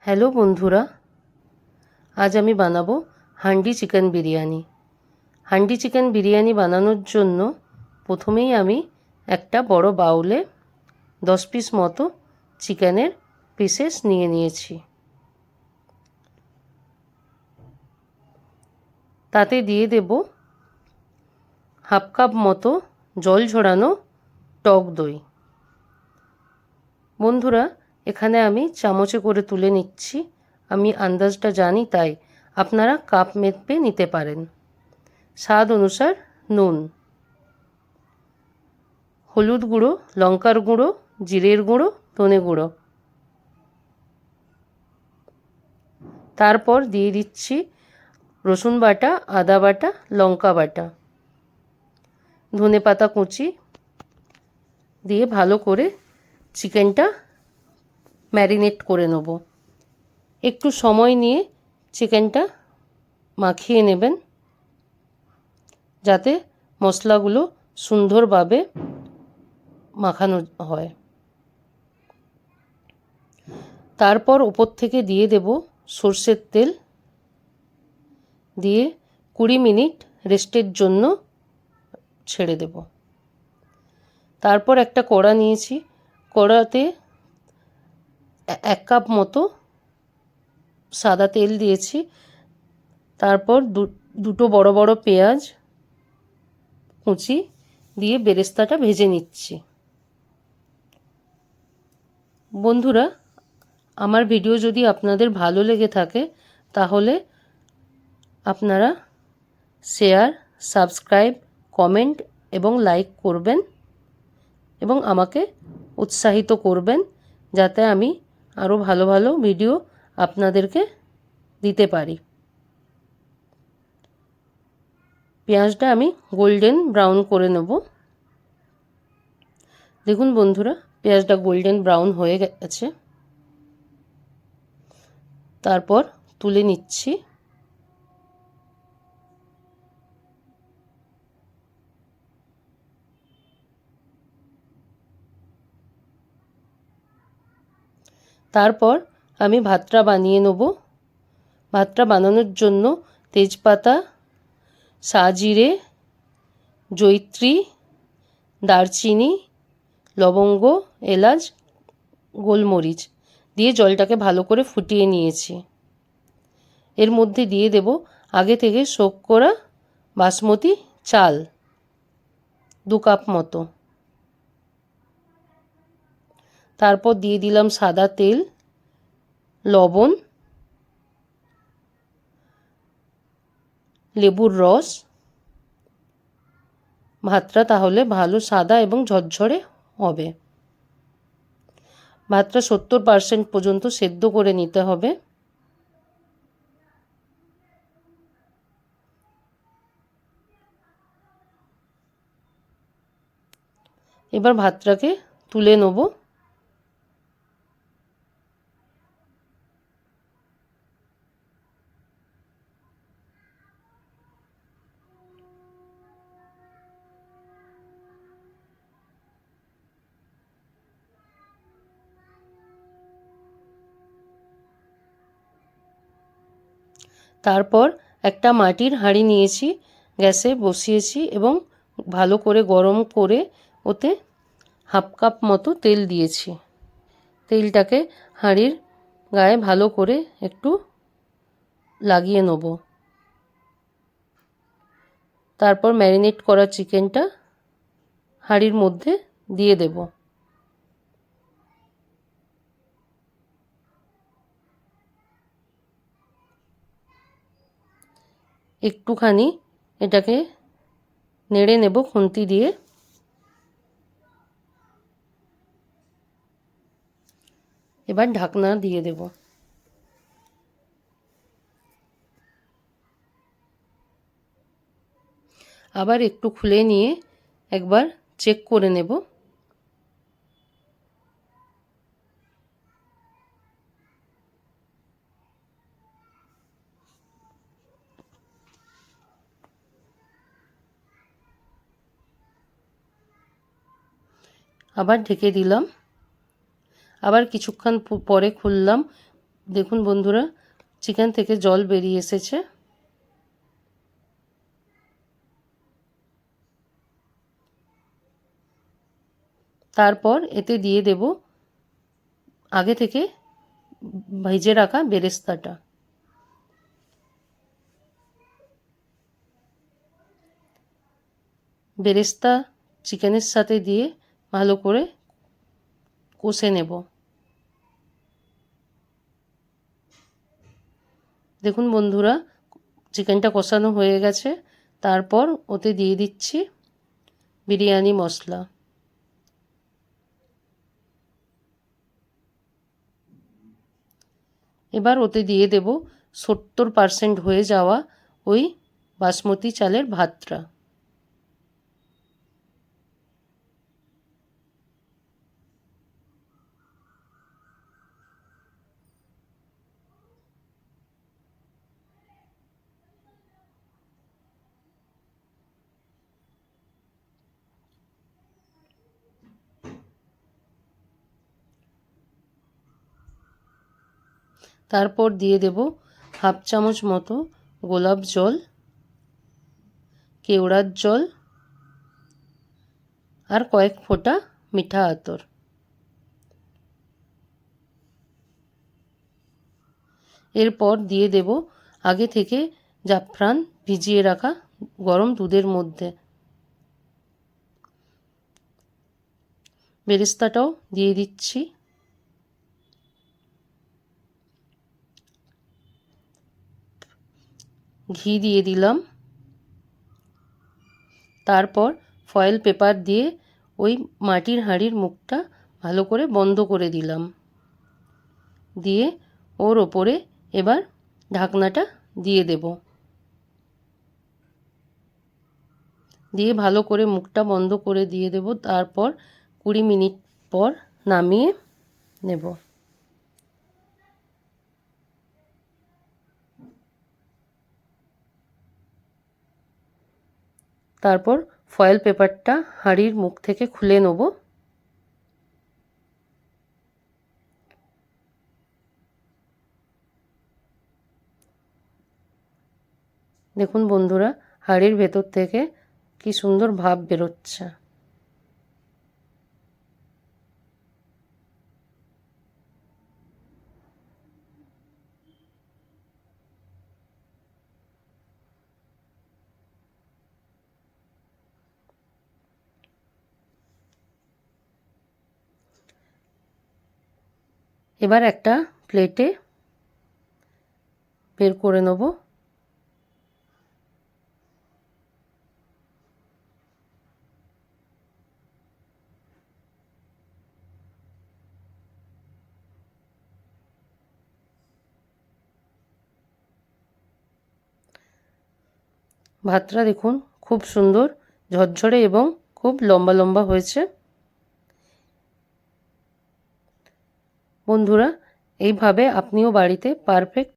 Hello বন্ধুরা, আজ আমি বানাবো হান্ডি চিকেন বিরিয়ানি। হান্ডি চিকেন বিরিয়ানি বানানোর জন্য প্রথমেই আমি একটা বড় বাউলে 10 পিস মতো চিকেনের পিসেস নিয়ে নিয়েছি। তাতে দিয়ে দেব হাফ কাপ মতো জল ঝরানো টক দই। বন্ধুরা, এখানে আমি চামচে করে তুলে নিচ্ছি। আমি আন্দাজটা জানি, তাই আপনারা কাপ মেপে নিতে পারেন। স্বাদ অনুসার নুন, হলুদ গুঁড়ো, লঙ্কার গুঁড়ো, জিরের গুঁড়ো, ধনে গুঁড়ো। তারপর দিয়ে দিচ্ছি রসুন বাটা, আদা বাটা, লঙ্কা বাটা, ধনে পাতা কুচি দিয়ে ভালো করে চিকেনটা ম্যারিনেট করে নেব। একটু সময় নিয়ে চিকেনটা মাখিয়ে নেবেন যাতে মশলাগুলো সুন্দরভাবে মাখানো হয়। তারপর উপর থেকে দিয়ে দেব সরষের তেল, দিয়ে 20 মিনিট রেস্টের জন্য ছেড়ে দেব। তারপর একটা কড়া নিয়েছি, কড়াতে 1 কাপ মতো সাদা তেল দিয়েছি। তারপর দুটো বড় বড় পেঁয়াজ কুচি দিয়ে বেরেস্তাটা ভেজে নিচ্ছি। বন্ধুরা, আমার ভিডিও যদি আপনাদের ভালো লেগে থাকে তাহলে আপনারা শেয়ার, সাবস্ক্রাইব, কমেন্ট এবং লাইক করবেন এবং আমাকে উৎসাহিত করবেন যাতে আমি আরও ভালো ভালো ভিডিও আপনাদেরকে দিতে পারি। পেঁয়াজটা আমি গোল্ডেন ব্রাউন করে নেব। দেখুন বন্ধুরা, পেঁয়াজটা গোল্ডেন ব্রাউন হয়ে গেছে। তারপর তুলে নিচ্ছি। তারপর আমি ভাতটা বানিয়ে নেব। ভাতটা বানানোর জন্য তেজপাতা, সাজিরে, জয়িত্রী, দারচিনি, লবঙ্গ, এলাচ, গোলমরিচ দিয়ে জলটাকে ভালো করে ফুটিয়ে নিয়েছি। এর মধ্যে দিয়ে দেব আগে থেকে সোক করা বাসমতি চাল 2 কাপ মতো। তারপর দিয়ে দিলাম সাদা তেল, লবণ, লেবুর রস। ভাতটা তাহলে ভালো সাদা এবং ঝরঝরে হবে। ভাতটা 70% পর্যন্ত সেদ্ধ করে নিতে হবে। এবার ভাতটাকে তুলে নেব। তারপর একটা মাটির হাঁড়ি নিয়েছি, গ্যাসে বসিয়েছি এবং ভালো করে গরম করে ওতে হাফ কাপ মতো তেল দিয়েছি। তেলটাকে হাঁড়ির গায়ে ভালো করে একটু লাগিয়ে নেব। তারপর ম্যারিনেট করা চিকেনটা হাঁড়ির মধ্যে দিয়ে দেব। একটুখানি এটাকে নেড়ে নেব খুন্তি দিয়ে। এবার ঢাকনা দিয়ে দেব। আবার একটু খুলে নিয়ে একবার চেক করে নেব। আবার ঢেকে দিলাম। আবার কিছুক্ষণ পরে খুললাম। দেখুন বন্ধুরা, চিকেন থেকে জল বেরিয়ে এসেছে। তারপর এতে দিয়ে দেব আগে থেকে ভেজে রাখা বেরেস্তাটা। বেরেস্তা চিকেনের সাথে দিয়ে ভালো করে কষে নেব। দেখুন বন্ধুরা, চিকেনটা কষানো হয়ে গেছে। তারপর ওতে দিয়ে দিচ্ছি বিরিয়ানি মশলা। এবার ওতে দিয়ে দেব 70% হয়ে যাওয়া ওই বাসমতি চালের ভাতটা। তারপর দিয়ে দেব হাফ চামচ মতো গোলাপ জল, কেওড়ার জল আর কয়েক ফোঁটা মিঠা আতর। এরপর দিয়ে দেব আগে থেকে জাফরান ভিজিয়ে রাখা গরম দুধের মধ্যে। বেরেস্তাটাও দিয়ে দিচ্ছি। ঘি দিয়ে দিলাম। তারপর ফয়েল পেপার দিয়ে ওই মাটির হাঁড়ির মুখটা ভালো করে বন্ধ করে দিলাম। দিয়ে ওর ওপরে এবার ঢাকনাটা দিয়ে দেব। দিয়ে ভালো করে মুখটা বন্ধ করে দিয়ে দেব। তারপর 20 মিনিট পর নামিয়ে নেব। তারপর ফয়েল পেপারটা হাঁড়ির মুখ থেকে খুলে নেব। দেখুন বন্ধুরা, হাঁড়ির ভেতর থেকে কি সুন্দর ভাপ বেরোচ্ছে। এবার একটা প্লেটে বের করে নেব। ভাতটা দেখুন খুব সুন্দর ঝরঝরে এবং খুব লম্বা লম্বা হয়েছে। বন্ধুরা, এইভাবে আপনিও বাড়িতে পারফেক্ট